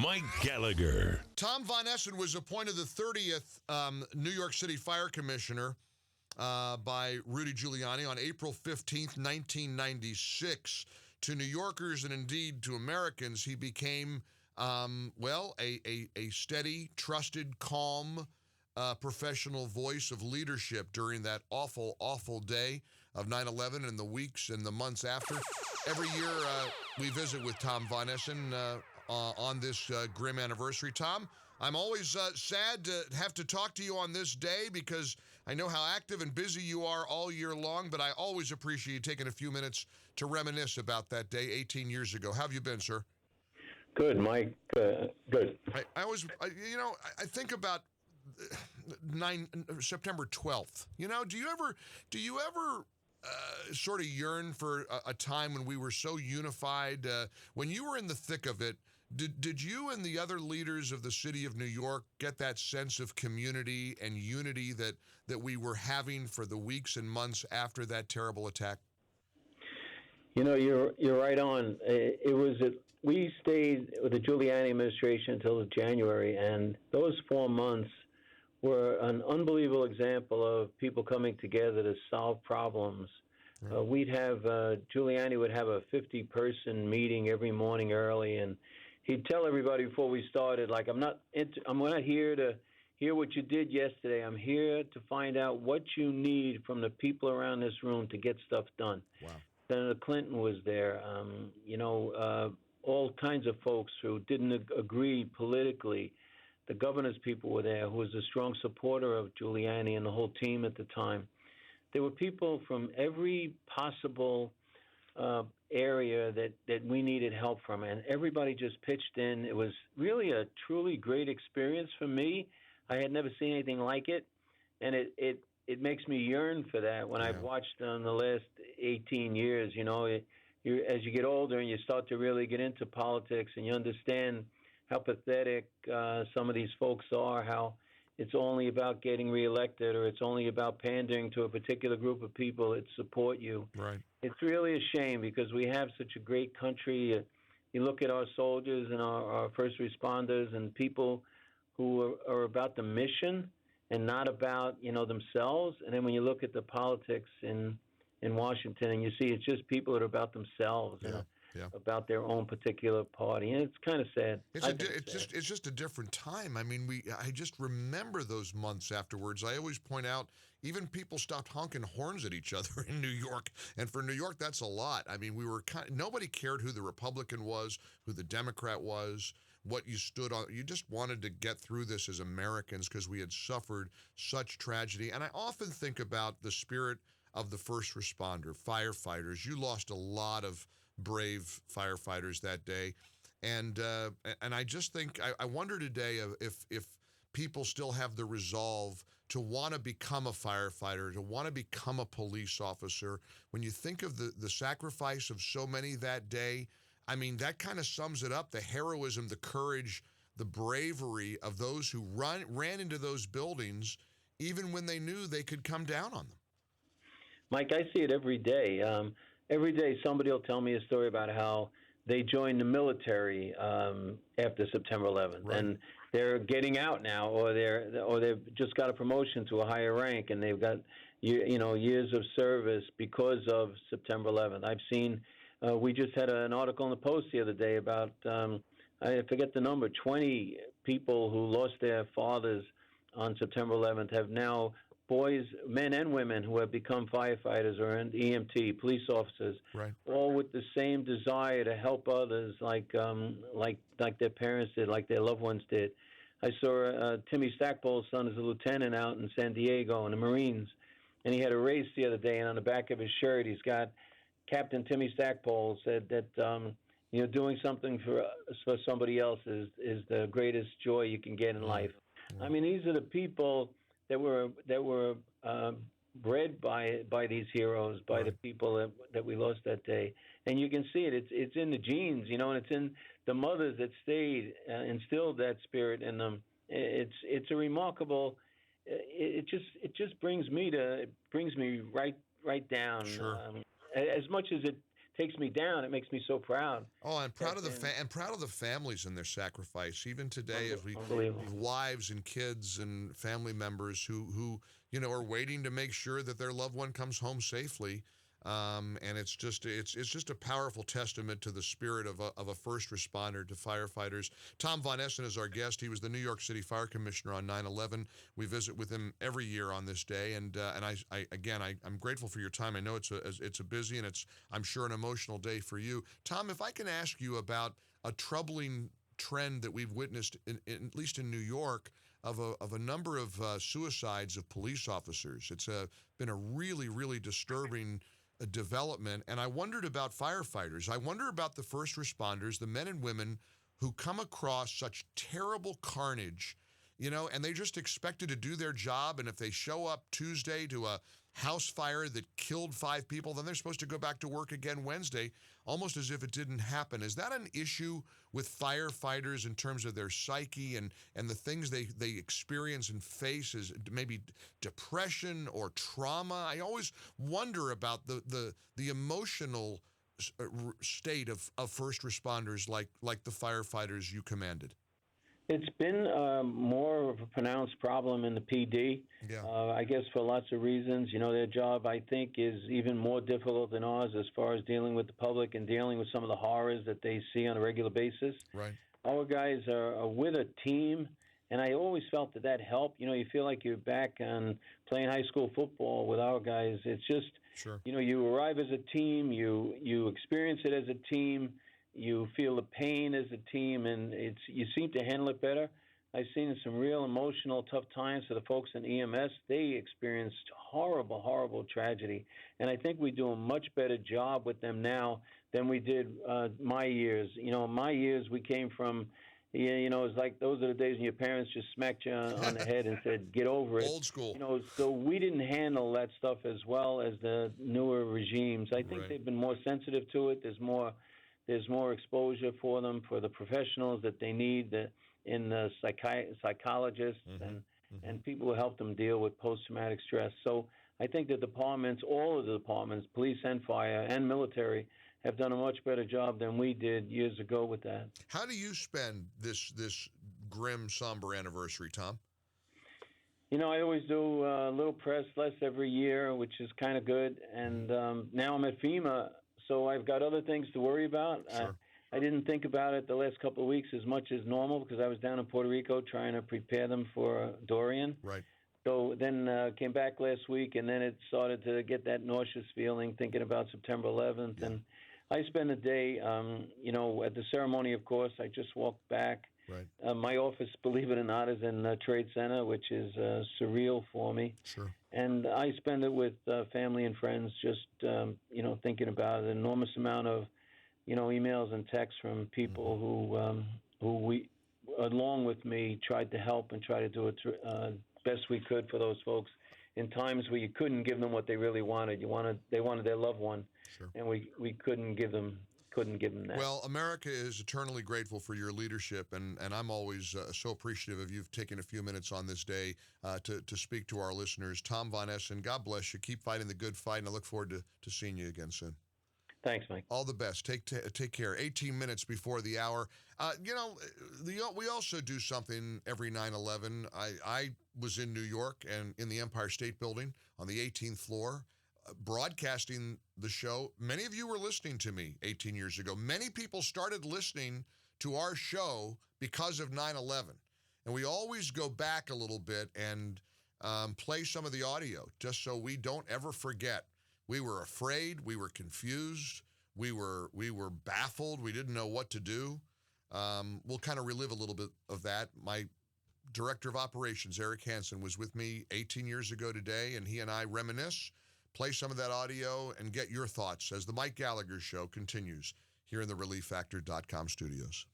Mike Gallagher. Tom Von Essen was appointed the 30th New York City Fire Commissioner by Rudy Giuliani on April 15th, 1996. To New Yorkers and indeed to Americans, he became, a steady, trusted, calm, professional voice of leadership during that awful, awful day of 9/11 and the weeks and the months after. Every year we visit with Tom Von Essen on this grim anniversary. Tom, I'm always sad to have to talk to you on this day because I know how active and busy you are all year long, but I always appreciate you taking a few minutes to reminisce about that day 18 years ago. How have you been, sir? Good, Mike. Good. I think about September 12th. Do you ever sort of yearn for a time when we were so unified? When you were in the thick of it, did you and the other leaders of the city of New York get that sense of community and unity that we were having for the weeks and months after that terrible attack? You know, you're right on. We stayed with the Giuliani administration until January, and those 4 months were an unbelievable example of people coming together to solve problems. Giuliani would have a 50-person meeting every morning early, and he'd tell everybody before we started, like, I'm not here to hear what you did yesterday. I'm here to find out what you need from the people around this room to get stuff done. Wow. Senator Clinton was there. All kinds of folks who didn't agree politically. The governor's people were there, who was a strong supporter of Giuliani and the whole team at the time. There were people from every possible area that we needed help from, and everybody just pitched in. It was really a truly great experience for me. I had never seen anything like it, and it makes me yearn for that. When I've watched the last 18 years, as you get older and you start to really get into politics and you understand how pathetic some of these folks are, how it's only about getting reelected or it's only about pandering to a particular group of people that support you. Right. It's really a shame because we have such a great country. You look at our soldiers and our first responders and people who are about the mission and not about, themselves. And then when you look at the politics in Washington and you see it's just people that are about themselves. About their own particular party, and it's kind of sad. It's just a different time. I mean, I just remember those months afterwards. I always point out, even people stopped honking horns at each other in New York, and for New York, that's a lot. I mean, nobody cared who the Republican was, who the Democrat was, what you stood on. You just wanted to get through this as Americans because we had suffered such tragedy. And I often think about the spirit of the first responder, firefighters. You lost a lot of brave firefighters that day, and I just think I wonder today if people still have the resolve to want to become a firefighter, to want to become a police officer. When you think of the sacrifice of so many that day, I mean, that kind of sums it up: the heroism, the courage, the bravery of those who ran into those buildings, even when they knew they could come down on them. Mike, I see it every day. Every day somebody will tell me a story about how they joined the military after September 11th, right. And they're getting out now, or they've just got a promotion to a higher rank, and they've got years of service because of September 11th. I've seen. We just had an article in the Post the other day about I forget the number. 20 people who lost their fathers on September 11th have now. Boys, men and women who have become firefighters or EMT, police officers, right. All with the same desire to help others like their parents did, like their loved ones did. I saw Timmy Stackpole's son is a lieutenant out in San Diego in the Marines, and he had a race the other day, and on the back of his shirt he's got Captain Timmy Stackpole said that doing something for somebody else is the greatest joy you can get in life. Mm-hmm. I mean, these are the people that were bred by these heroes, by the people that we lost that day, and you can see it. It's in the genes, and it's in the mothers that stayed instilled that spirit in them. It's a remarkable. It just brings me right down. Sure. As much as it takes me down. It makes me so proud. Oh, I'm proud of proud of the families and their sacrifice. Even today, as we Unbelievable. wives and kids and family members who are waiting to make sure that their loved one comes home safely. And it's just a powerful testament to the spirit of a first responder, to firefighters. Tom Von Essen is our guest. He was the New York City Fire Commissioner on 9/11. We visit with him every year on this day, and I'm grateful for your time. I know it's a busy and I'm sure an emotional day for you. Tom, if I can ask you about a troubling trend that we've witnessed, at least in New York, of a number of suicides of police officers. It's been a really, really disturbing development, and I wondered about firefighters. I wonder about the first responders, the men and women who come across such terrible carnage, and they just expected to do their job, and if they show up Tuesday to a house fire that killed 5 people, then they're supposed to go back to work again Wednesday, almost as if it didn't happen. Is that an issue with firefighters in terms of their psyche and the things they experience and face, as maybe depression or trauma? I always wonder about the emotional state of first responders like the firefighters you commanded. It's been more of a pronounced problem in the PD. Yeah. I guess for lots of reasons. Their job, I think, is even more difficult than ours as far as dealing with the public and dealing with some of the horrors that they see on a regular basis. Right. Our guys are with a team, and I always felt that helped. You feel like you're back on playing high school football with our guys. It's just, sure. You arrive as a team, you experience it as a team. You feel the pain as a team, and you seem to handle it better. I've seen some real emotional, tough times for the folks in EMS. They experienced horrible, horrible tragedy, and I think we do a much better job with them now than we did my years. My years, we came from, it's like those are the days when your parents just smacked you on the head and said, get over it. Old school. So we didn't handle that stuff as well as the newer regimes. I think they've been more sensitive to it. There's more exposure for them, for the professionals that they need, in the psychologists and people who help them deal with post-traumatic stress. So I think the departments, all of the departments, police and fire and military, have done a much better job than we did years ago with that. How do you spend this grim, somber anniversary, Tom? I always do a little press less every year, which is kind of good. And now I'm at FEMA, so I've got other things to worry about. Sure. I didn't think about it the last couple of weeks as much as normal because I was down in Puerto Rico trying to prepare them for Dorian. Right. So then came back last week, and then it started to get that nauseous feeling thinking about September 11th. Yeah. And I spent a day, at the ceremony, of course. I just walked back. Right. My office, believe it or not, is in the Trade Center, which is surreal for me. Sure. And I spend it with family and friends, just thinking about an enormous amount of, emails and texts from people who we, along with me, tried to help and try to do it best we could for those folks in times where you couldn't give them what they really wanted. They wanted their loved one, sure. And we couldn't give them that. Well, America is eternally grateful for your leadership, and I'm always so appreciative of you taking a few minutes on this day to speak to our listeners. Tom Von Essen, God bless you. Keep fighting the good fight, and I look forward to seeing you again soon. Thanks, Mike. All the best. Take care. 18 minutes before the hour. We also do something every 9/11. I was in New York and in the Empire State Building on the 18th floor, broadcasting the show. Many of you were listening to me 18 years ago. Many people started listening to our show because of 9/11. And we always go back a little bit and play some of the audio just so we don't ever forget. We were afraid. We were confused. We were baffled. We didn't know what to do. We'll kind of relive a little bit of that. My director of operations, Eric Hansen, was with me 18 years ago today, and he and I reminisce, play some of that audio, and get your thoughts as the Mike Gallagher Show continues here in the ReliefFactor.com studios.